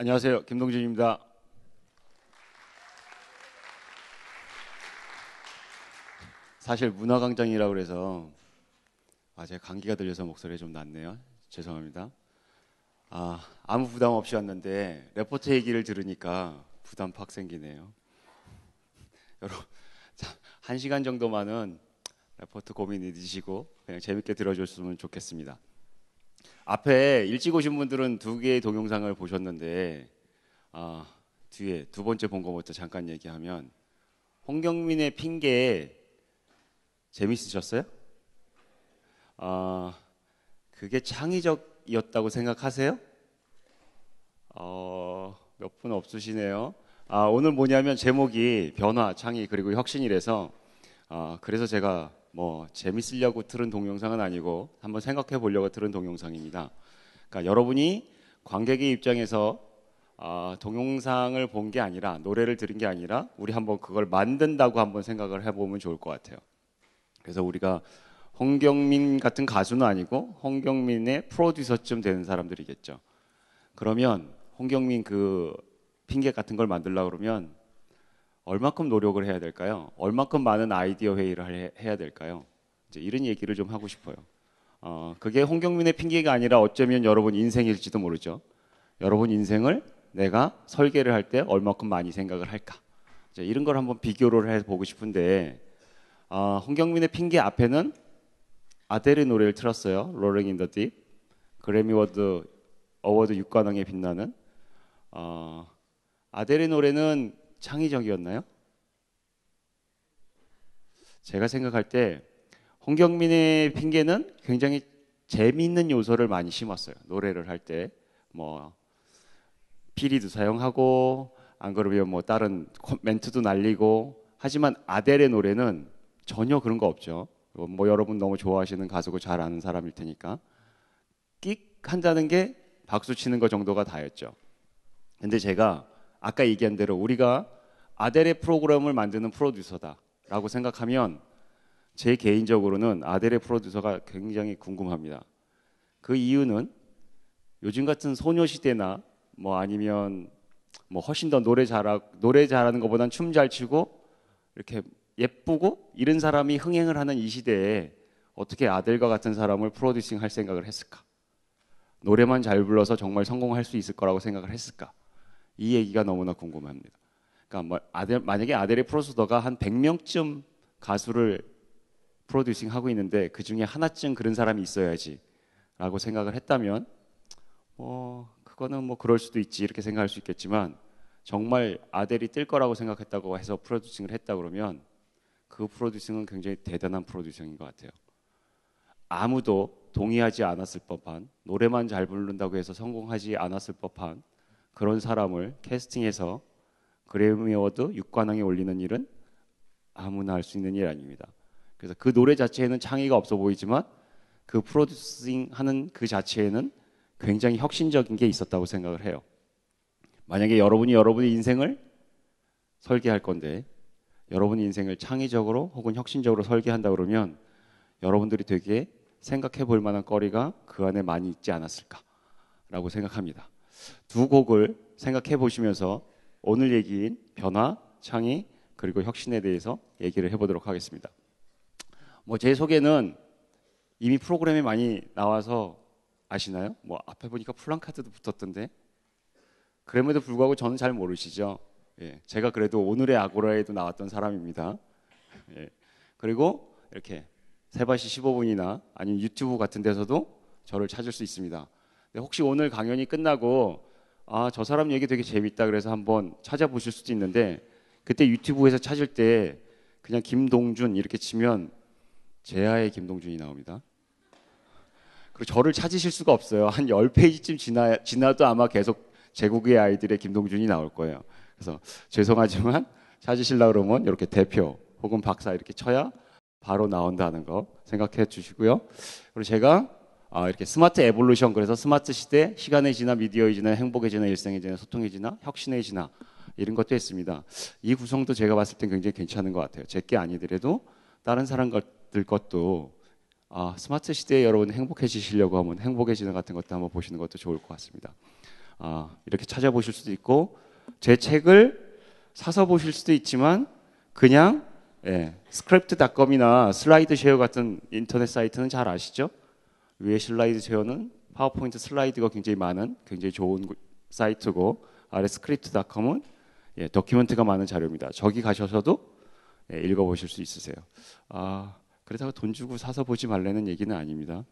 안녕하세요. 김동준입니다. 사실 문화광장이라고 그래서 제가 감기가 들려서 목소리가 좀 낮네요. 죄송합니다. 아무 부담 없이 왔는데 레포트 얘기를 들으니까 부담 팍 생기네요. 여러분, 1시간 정도만은 레포트 고민 잊으시고 그냥 재밌게 들어줬으면 좋겠습니다. 앞에 일찍 오신 분들은 2개의 동영상을 보셨는데 뒤에 두 번째 본 거부터 잠깐 얘기하면 홍경민의 핑계 재밌으셨어요? 그게 창의적이었다고 생각하세요? 몇 분 없으시네요. 오늘 뭐냐면 제목이 변화, 창의 그리고 혁신이라서 그래서 제가 뭐 재밌으려고 틀은 동영상은 아니고 한번 생각해 보려고 틀은 동영상입니다. 그러니까 여러분이 관객의 입장에서 동영상을 본 게 아니라 노래를 들은 게 아니라 우리 한번 그걸 만든다고 한번 생각을 해보면 좋을 것 같아요. 그래서 우리가 홍경민 같은 가수는 아니고 홍경민의 프로듀서쯤 되는 사람들이겠죠. 그러면 홍경민 그 핑계 같은 걸 만들려고 그러면 얼마큼 노력을 해야 될까요? 얼마큼 많은 아이디어 회의를 해야 될까요? 이제 이런 얘기를 좀 하고 싶어요. 그게 홍경민의 핑계가 아니라 어쩌면 여러분 인생일지도 모르죠. 여러분 인생을 내가 설계를 할 때 얼마큼 많이 생각을 할까? 이제 이런 걸 한번 비교를 해보고 싶은데 홍경민의 핑계 앞에는 아델의 노래를 틀었어요. Rolling in the Deep. 그래미 어워드 6관왕에 빛나는 아델의 노래는 창의적이었나요? 제가 생각할 때 홍경민의 핑계는 굉장히 재미있는 요소를 많이 심었어요. 노래를 할 때 뭐 피리도 사용하고 안 그러면 뭐 다른 멘트도 날리고 하지만 아델의 노래는 전혀 그런 거 없죠. 뭐 여러분 너무 좋아하시는 가수고 잘 아는 사람일 테니까 끽 한다는 게 박수 치는 거 정도가 다였죠. 근데 제가 아까 얘기한 대로 우리가 아델의 프로그램을 만드는 프로듀서다라고 생각하면 제 개인적으로는 아델의 프로듀서가 굉장히 궁금합니다. 그 이유는 요즘 같은 소녀시대나 뭐 아니면 뭐 훨씬 더 노래 잘하는 것보단 춤 잘 추고 이렇게 예쁘고 이런 사람이 흥행을 하는 이 시대에 어떻게 아델과 같은 사람을 프로듀싱 할 생각을 했을까? 노래만 잘 불러서 정말 성공할 수 있을 거라고 생각을 했을까? 이 얘기가 너무나 궁금합니다. 그러니까 만약에 아델의 프로듀서가 한 100명쯤 가수를 프로듀싱 하고 있는데 그 중에 하나쯤 그런 사람이 있어야지라고 생각을 했다면 그거는 뭐 그럴 수도 있지 이렇게 생각할 수 있겠지만 정말 아델이 뜰 거라고 생각했다고 해서 프로듀싱을 했다 그러면 그 프로듀싱은 굉장히 대단한 프로듀싱인 것 같아요. 아무도 동의하지 않았을 법한 노래만 잘 부른다고 해서 성공하지 않았을 법한 그런 사람을 캐스팅해서 그래미 어워드 6관왕에 올리는 일은 아무나 할 수 있는 일 아닙니다. 그래서 그 노래 자체에는 창의가 없어 보이지만 그 프로듀싱 하는 그 자체에는 굉장히 혁신적인 게 있었다고 생각을 해요. 만약에 여러분이 여러분의 인생을 설계할 건데 여러분의 인생을 창의적으로 혹은 혁신적으로 설계한다 그러면 여러분들이 되게 생각해 볼 만한 거리가 그 안에 많이 있지 않았을까라고 생각합니다. 2곡을 생각해 보시면서 오늘 얘기인 변화, 창의 그리고 혁신에 대해서 얘기를 해보도록 하겠습니다. 뭐 제 소개는 이미 프로그램에 많이 나와서 아시나요? 뭐 앞에 보니까 플랜카드도 붙었던데 그럼에도 불구하고 저는 잘 모르시죠? 예, 제가 그래도 오늘의 아고라에도 나왔던 사람입니다. 예, 그리고 이렇게 세바시 15분이나 아니면 유튜브 같은 데서도 저를 찾을 수 있습니다. 혹시 오늘 강연이 끝나고 저 사람 얘기 되게 재밌다 그래서 한번 찾아보실 수도 있는데 그때 유튜브에서 찾을 때 그냥 김동준 이렇게 치면 제아의 김동준이 나옵니다. 그리고 저를 찾으실 수가 없어요. 한 10페이지쯤 지나도 아마 계속 제국의 아이들의 김동준이 나올 거예요. 그래서 죄송하지만 찾으시려고 그러면 이렇게 대표 혹은 박사 이렇게 쳐야 바로 나온다는 거 생각해 주시고요. 그리고 제가 이렇게 스마트 에볼루션 그래서 스마트 시대, 시간의 진화, 미디어의 진화, 행복의 진화, 일상의 진화, 소통의 진화, 혁신의 진화 이런 것도 했습니다. 이 구성도 제가 봤을 땐 굉장히 괜찮은 것 같아요. 제게 아니더라도 다른 사람들 것도 스마트 시대에 여러분 행복해지시려고 하면 행복의 진화 같은 것도 한번 보시는 것도 좋을 것 같습니다. 이렇게 찾아보실 수도 있고 제 책을 사서 보실 수도 있지만 그냥 스크립트.com이나 슬라이드쉐어 같은 인터넷 사이트는 잘 아시죠? 위에 슬라이드쉐어는 파워포인트 슬라이드가 굉장히 많은 굉장히 좋은 사이트고 아래 스크립트.com은 도큐멘트가 많은 자료입니다. 저기 가셔서도 읽어보실 수 있으세요. 그렇다고 돈 주고 사서 보지 말라는 얘기는 아닙니다.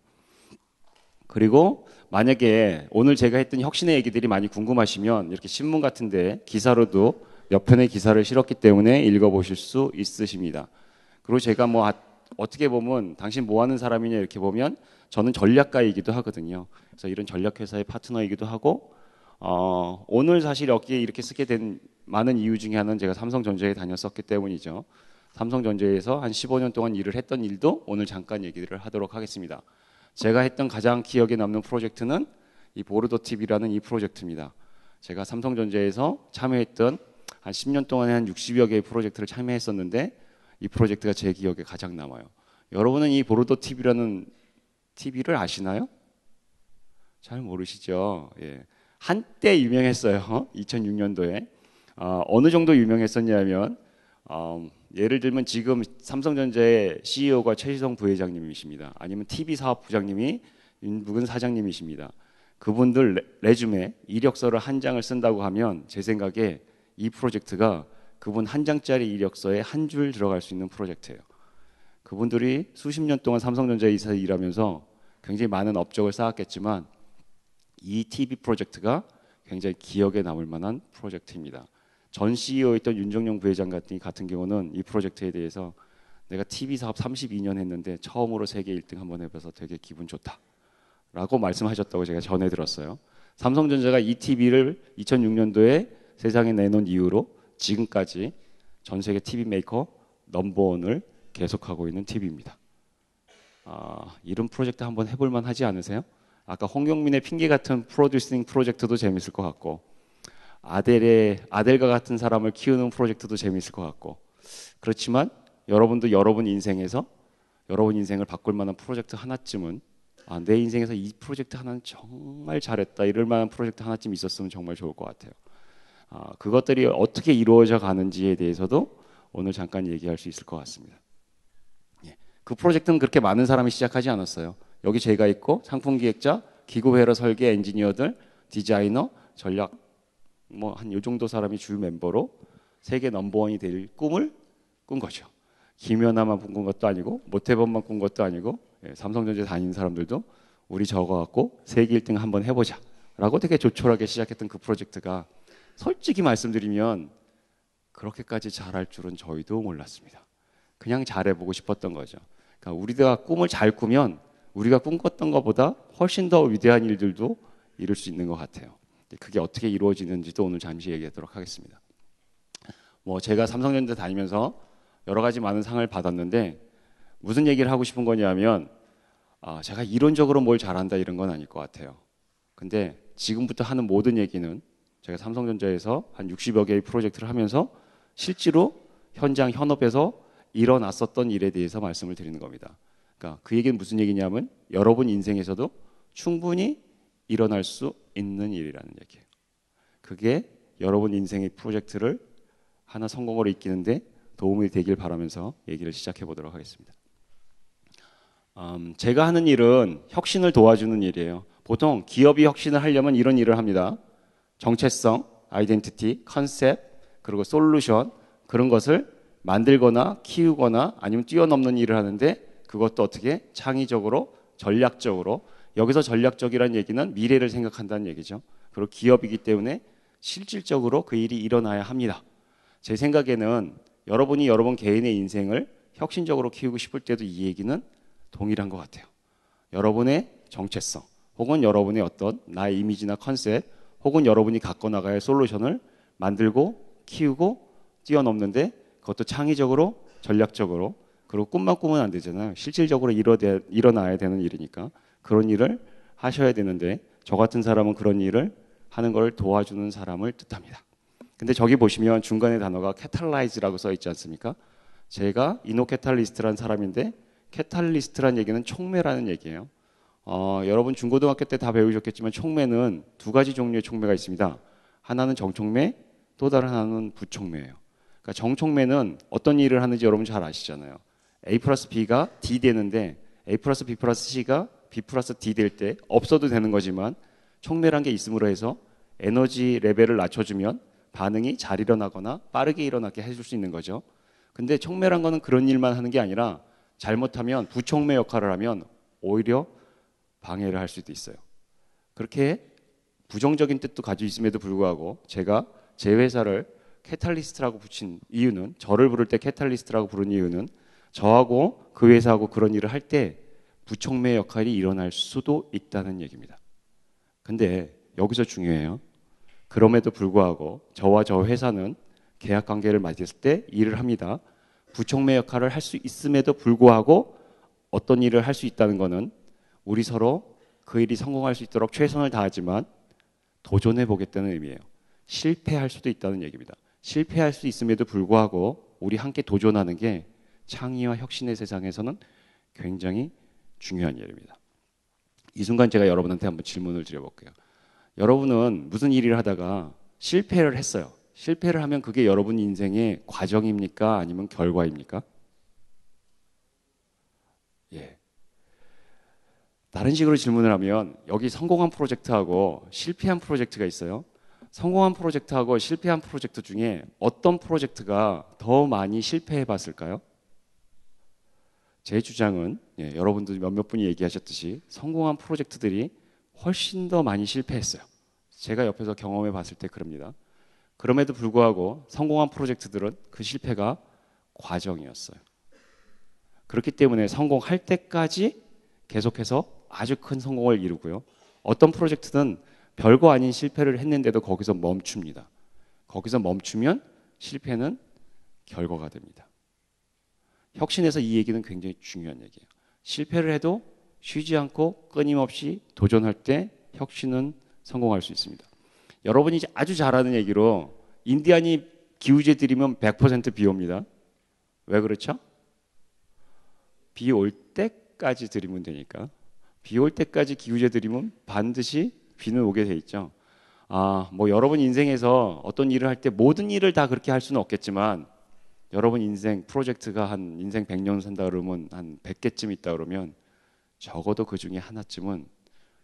그리고 만약에 오늘 제가 했던 혁신의 얘기들이 많이 궁금하시면 이렇게 신문 같은데 기사로도 몇 편의 기사를 실었기 때문에 읽어보실 수 있으십니다. 그리고 제가 어떻게 보면 당신 뭐 하는 사람이냐 이렇게 보면 저는 전략가이기도 하거든요. 그래서 이런 전략회사의 파트너이기도 하고 오늘 사실 여기에 이렇게 쓰게 된 많은 이유 중에 하나는 제가 삼성전자에 다녔었기 때문이죠. 삼성전자에서 한 15년 동안 일을 했던 일도 오늘 잠깐 얘기를 하도록 하겠습니다. 제가 했던 가장 기억에 남는 프로젝트는 이 보르도 TV라는 이 프로젝트입니다. 제가 삼성전자에서 참여했던 한 10년 동안에 한 60여 개의 프로젝트를 참여했었는데 이 프로젝트가 제 기억에 가장 남아요. 여러분은 이 보르도 TV라는 TV를 아시나요? 잘 모르시죠? 한때 유명했어요. 2006년도에. 어느 정도 유명했었냐면 예를 들면 지금 삼성전자의 CEO가 최시성 부회장님이십니다. 아니면 TV 사업 부장님이 윤북은 사장님이십니다. 그분들 레주메 이력서를 한 장을 쓴다고 하면 제 생각에 이 프로젝트가 그분 한 장짜리 이력서에 한 줄 들어갈 수 있는 프로젝트예요. 그분들이 수십 년 동안 삼성전자에서 일하면서 굉장히 많은 업적을 쌓았겠지만 이 TV 프로젝트가 굉장히 기억에 남을 만한 프로젝트입니다. 전 CEO였던 윤정용 부회장 같은 경우는 이 프로젝트에 대해서 내가 TV 사업 32년 했는데 처음으로 세계 1등 한번 해봐서 되게 기분 좋다 라고 말씀하셨다고 제가 전해 들었어요. 삼성전자가 이 TV를 2006년도에 세상에 내놓은 이후로 지금까지 전 세계 TV 메이커 넘버원을 계속하고 있는 TV입니다. 이런 프로젝트 한번 해볼 만하지 않으세요? 아까 홍경민의 핑계 같은 프로듀싱 프로젝트도 재밌을 것 같고 아델과 같은 사람을 키우는 프로젝트도 재밌을 것 같고 그렇지만 여러분도 여러분 인생에서 여러분 인생을 바꿀 만한 프로젝트 하나쯤은 내 인생에서 이 프로젝트 하나는 정말 잘했다 이럴 만한 프로젝트 하나쯤 있었으면 정말 좋을 것 같아요. 그것들이 어떻게 이루어져 가는지에 대해서도 오늘 잠깐 얘기할 수 있을 것 같습니다. 그 프로젝트는 그렇게 많은 사람이 시작하지 않았어요. 여기 제가 있고 상품기획자, 기구회로 설계 엔지니어들, 디자이너, 전략 한 요 정도 사람이 주 멤버로 세계 넘버원이 될 꿈을 꾼 거죠. 김연아만 꾼 것도 아니고 모태범만 꾼 것도 아니고 삼성전자 다니는 사람들도 우리 저거 갖고 세계 1등 한번 해보자 라고 되게 조촐하게 시작했던 그 프로젝트가 솔직히 말씀드리면 그렇게까지 잘할 줄은 저희도 몰랐습니다. 그냥 잘해보고 싶었던 거죠. 그러니까 우리가 꿈을 잘 꾸면 우리가 꿈꿨던 것보다 훨씬 더 위대한 일들도 이룰 수 있는 것 같아요. 그게 어떻게 이루어지는지도 오늘 잠시 얘기하도록 하겠습니다. 제가 삼성전자 다니면서 여러 가지 많은 상을 받았는데 무슨 얘기를 하고 싶은 거냐면 제가 이론적으로 뭘 잘한다 이런 건 아닐 것 같아요. 근데 지금부터 하는 모든 얘기는 제가 삼성전자에서 한 60여 개의 프로젝트를 하면서 실제로 현장 현업에서 일어났었던 일에 대해서 말씀을 드리는 겁니다. 그러니까 그 얘기는 무슨 얘기냐면 여러분 인생에서도 충분히 일어날 수 있는 일이라는 얘기예요. 그게 여러분 인생의 프로젝트를 하나 성공으로 이끄는데 도움이 되길 바라면서 얘기를 시작해 보도록 하겠습니다. 제가 하는 일은 혁신을 도와주는 일이에요. 보통 기업이 혁신을 하려면 이런 일을 합니다. 정체성, 아이덴티티, 컨셉, 그리고 솔루션 그런 것을 만들거나 키우거나 아니면 뛰어넘는 일을 하는데 그것도 어떻게 창의적으로 전략적으로 여기서 전략적이라는 얘기는 미래를 생각한다는 얘기죠. 그리고 기업이기 때문에 실질적으로 그 일이 일어나야 합니다. 제 생각에는 여러분이 여러분 개인의 인생을 혁신적으로 키우고 싶을 때도 이 얘기는 동일한 것 같아요. 여러분의 정체성 혹은 여러분의 어떤 나의 이미지나 컨셉 혹은 여러분이 갖고 나가야 할 솔루션을 만들고 키우고 뛰어넘는데 그것도 창의적으로 전략적으로 그리고 꿈만 꾸면 안 되잖아요. 실질적으로 일어나야 되는 일이니까 그런 일을 하셔야 되는데 저 같은 사람은 그런 일을 하는 걸 도와주는 사람을 뜻합니다. 근데 저기 보시면 중간에 단어가 캐탈라이즈라고 써 있지 않습니까? 제가 이노캐탈리스트라는 사람인데 캐탈리스트라는 얘기는 촉매라는 얘기예요. 여러분 중고등학교 때 다 배우셨겠지만 촉매는 두 가지 종류의 촉매가 있습니다. 하나는 정촉매, 또 다른 하나는 부촉매예요. 그러니까 정촉매는 어떤 일을 하는지 여러분 잘 아시잖아요. A 플러스 B가 D 되는데 A 플러스 B 플러스 C가 B 플러스 D 될 때 없어도 되는 거지만 촉매란 게 있음으로 해서 에너지 레벨을 낮춰주면 반응이 잘 일어나거나 빠르게 일어나게 해줄 수 있는 거죠. 근데 촉매란 거는 그런 일만 하는 게 아니라 잘못하면 부촉매 역할을 하면 오히려 방해를 할 수도 있어요. 그렇게 부정적인 뜻도 가지고 있음에도 불구하고 제가 제 회사를 캐탈리스트라고 붙인 이유는, 저를 부를 때 캐탈리스트라고 부른 이유는 저하고 그 회사하고 그런 일을 할 때 부촉매 역할이 일어날 수도 있다는 얘기입니다. 근데 여기서 중요해요. 그럼에도 불구하고 저와 저 회사는 계약 관계를 맺었을 때 일을 합니다. 부촉매 역할을 할 수 있음에도 불구하고 어떤 일을 할 수 있다는 것은 우리 서로 그 일이 성공할 수 있도록 최선을 다하지만 도전해 보겠다는 의미예요. 실패할 수도 있다는 얘기입니다. 실패할 수 있음에도 불구하고 우리 함께 도전하는 게 창의와 혁신의 세상에서는 굉장히 중요한 일입니다. 이 순간 제가 여러분한테 한번 질문을 드려볼게요. 여러분은 무슨 일을 하다가 실패를 했어요. 실패를 하면 그게 여러분 인생의 과정입니까? 아니면 결과입니까? 예. 다른 식으로 질문을 하면 여기 성공한 프로젝트하고 실패한 프로젝트가 있어요. 성공한 프로젝트하고 실패한 프로젝트 중에 어떤 프로젝트가 더 많이 실패해 봤을까요? 제 주장은 여러분들 몇몇 분이 얘기하셨듯이 성공한 프로젝트들이 훨씬 더 많이 실패했어요. 제가 옆에서 경험해 봤을 때 그럽니다. 그럼에도 불구하고 성공한 프로젝트들은 그 실패가 과정이었어요. 그렇기 때문에 성공할 때까지 계속해서 아주 큰 성공을 이루고요. 어떤 프로젝트는 별거 아닌 실패를 했는데도 거기서 멈춥니다. 거기서 멈추면 실패는 결과가 됩니다. 혁신에서 이 얘기는 굉장히 중요한 얘기예요. 실패를 해도 쉬지 않고 끊임없이 도전할 때 혁신은 성공할 수 있습니다. 여러분이 아주 잘 아는 얘기로 인디안이 기우제 들이면 100% 비 옵니다. 왜 그렇죠? 비 올 때까지 들이면 되니까. 비 올 때까지 기우제 들이면 반드시 비는 오게 돼 있죠. 뭐 여러분 인생에서 어떤 일을 할 때 모든 일을 다 그렇게 할 수는 없겠지만 여러분 인생 프로젝트가 한 인생 100년 산다 그러면 한 100개쯤 있다 그러면 적어도 그 중에 하나쯤은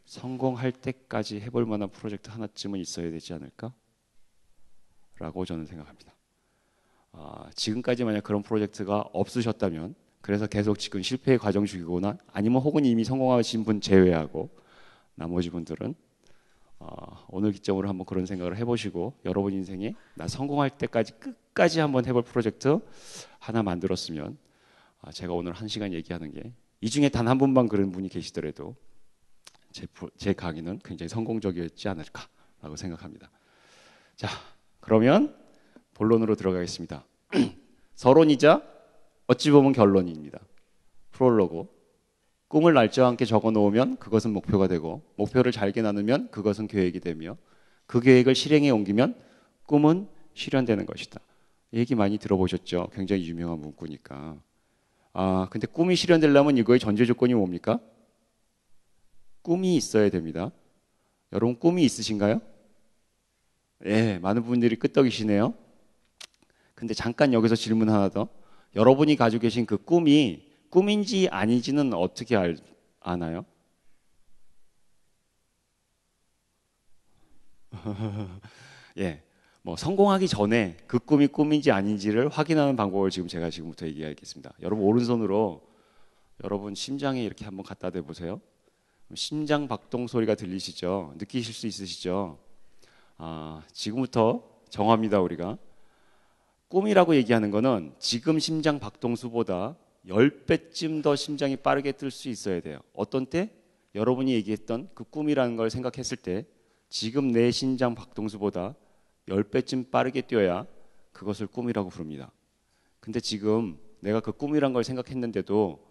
성공할 때까지 해볼 만한 프로젝트 하나쯤은 있어야 되지 않을까? 라고 저는 생각합니다. 지금까지 만약 그런 프로젝트가 없으셨다면 그래서 계속 지금 실패의 과정 중이거나 아니면 혹은 이미 성공하신 분 제외하고 나머지 분들은 오늘 기점으로 한번 그런 생각을 해보시고 여러분 인생에 나 성공할 때까지 끝까지 한번 해볼 프로젝트 하나 만들었으면 제가 오늘 1시간 얘기하는 게 이 중에 단 한 분만 그런 분이 계시더라도 제 강의는 굉장히 성공적이었지 않을까라고 생각합니다. 자, 그러면 본론으로 들어가겠습니다. 서론이자 어찌 보면 결론입니다. 프롤로그. 꿈을 날짜와 함께 적어 놓으면 그것은 목표가 되고 목표를 잘게 나누면 그것은 계획이 되며 그 계획을 실행에 옮기면 꿈은 실현되는 것이다. 얘기 많이 들어보셨죠? 굉장히 유명한 문구니까. 근데 꿈이 실현되려면 이거의 전제 조건이 뭡니까? 꿈이 있어야 됩니다. 여러분 꿈이 있으신가요? 예, 많은 분들이 끄떡이시네요. 근데 잠깐 여기서 질문 하나 더. 여러분이 가지고 계신 그 꿈이 꿈인지 아닌지는 어떻게 아나요? 예, 뭐 성공하기 전에 그 꿈이 꿈인지 아닌지를 확인하는 방법을 제가 지금부터 얘기하겠습니다. 여러분 오른손으로 여러분 심장에 이렇게 한번 갖다 대 보세요. 심장 박동 소리가 들리시죠? 느끼실 수 있으시죠? 지금부터 정합니다. 우리가 꿈이라고 얘기하는 거는 지금 심장 박동수보다 10배쯤 더 심장이 빠르게 뛸 수 있어야 돼요. 어떤 때? 여러분이 얘기했던 그 꿈이라는 걸 생각했을 때 지금 내 심장 박동수보다 10배쯤 빠르게 뛰어야 그것을 꿈이라고 부릅니다. 근데 지금 내가 그 꿈이란 걸 생각했는데도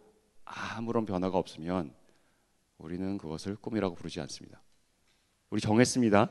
아무런 변화가 없으면 우리는 그것을 꿈이라고 부르지 않습니다. 우리 정했습니다.